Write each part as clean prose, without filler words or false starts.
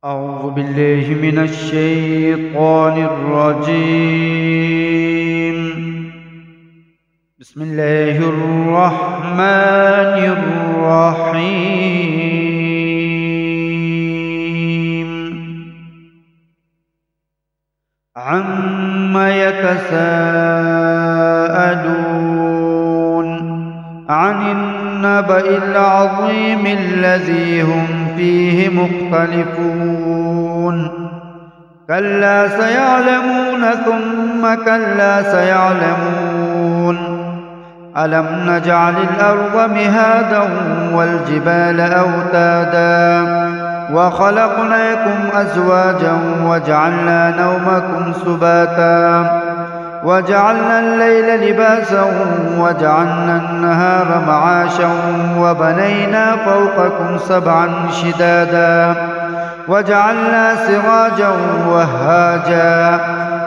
أعوذ بالله من الشيطان الرجيم. بسم الله الرحمن الرحيم. عم يتساءلون عن النبأ العظيم الذي هم فيه مختلفون. كلا سيعلمون ثم كلا سيعلمون. ألم نجعل الأرض مهادا والجبال أوتادا وخلقناكم أزواجا وجعلنا نومكم سباتا وجعلنا الليل لباسا وجعلنا النهار معاشا وبنينا فوقكم سبعا شدادا وجعلنا سراجا وهاجا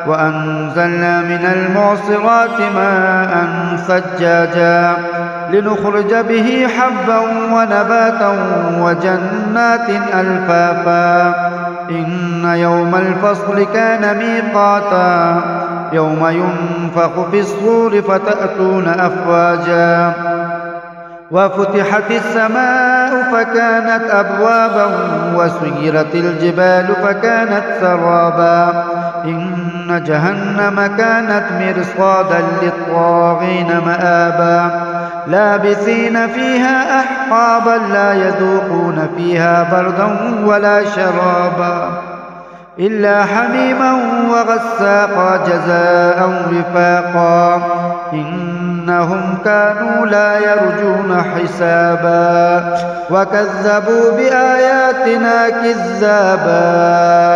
وأنزلنا من المعصرات ماء ثجاجا لنخرج به حبا ونباتا وجنات ألفافا. إن يوم الفصل كان ميقاتا يوم ينفخ في الصور فتأتون أفواجا وفتحت السماء فكانت أبوابا وسيرت الجبال فكانت سرابا. إن جهنم كانت مرصادا للطاغين مآبا لابثين فيها أحقابا لا يذوقون فيها بردا ولا شرابا إلا حميما وغساقا جزاء وفاقا. إنهم كانوا لا يرجون حسابا وكذبوا بآياتنا كذابا